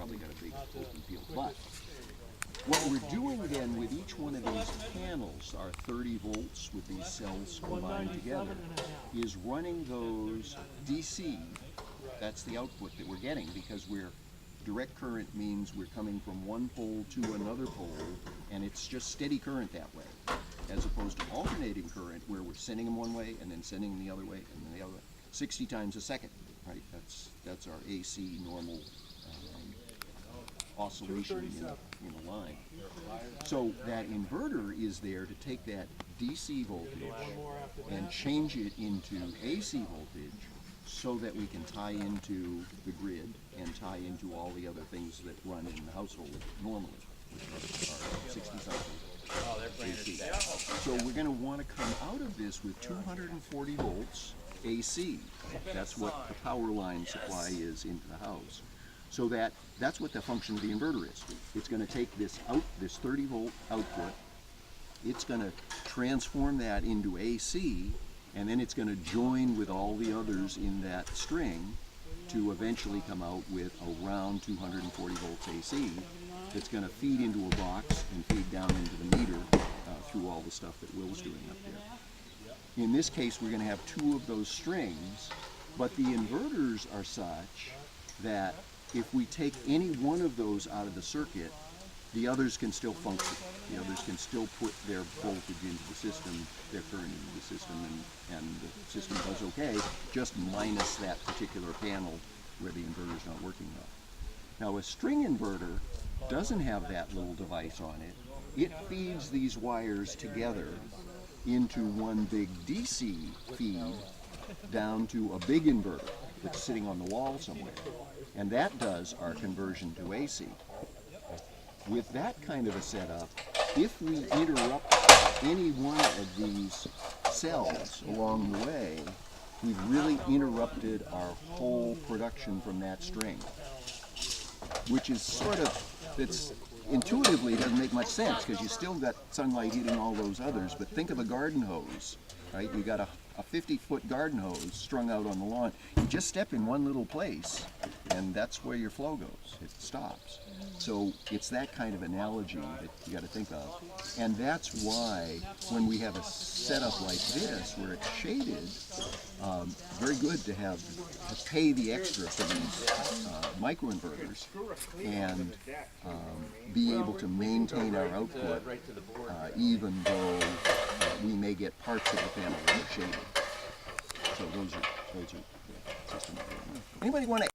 probably got a big open field. But what we're doing then with each one of these panels, our 30 volts with these cells combined together, is running those DC. That's the output that we're getting, because direct current means we're coming from one pole to another pole, and it's just steady current that way, as opposed to alternating current where we're sending them one way and then sending them the other way and then the other way, 60 times a second, right? That's our AC normal oscillation in a line. So that inverter is there to take that DC voltage and change it into AC voltage so that we can tie into the grid and tie into all the other things that run in the household normally, which are 60 something AC. So we're going to want to come out of this with 240 volts AC. That's what the power line supply is into the house. So that's what the function of the inverter is. It's going to take this 30 volt output, it's going to transform that into AC, and then it's going to join with all the others in that string to eventually come out with around 240 volts AC that's going to feed into a box and feed down into the meter through all the stuff that Will's doing up there. In this case, we're going to have two of those strings, but the inverters are such that if we take any one of those out of the circuit, the others can still function. The others can still put their voltage into the system, their current into the system, and the system does okay, just minus that particular panel where the inverter's not working well. Now a string inverter doesn't have that little device on it. It feeds these wires together into one big DC feed down to a big inverter that's sitting on the wall somewhere. And that does our conversion to AC. With that kind of a setup, if we interrupt any one of these cells along the way, we've really interrupted our whole production from that string, which is sort of, it's intuitively doesn't make much sense because you still got sunlight hitting all those others, but think of a garden hose, right? You got a 50-foot garden hose strung out on the lawn. You just step in one little place and that's where your flow goes. It stops. So it's that kind of analogy that you got to think of. And that's why when we have a setup like this where it's shaded, very good to pay the extra for these microinverters and be able to maintain our output even though we may get parts of the panel that are shaded. So those are systems. Anybody want to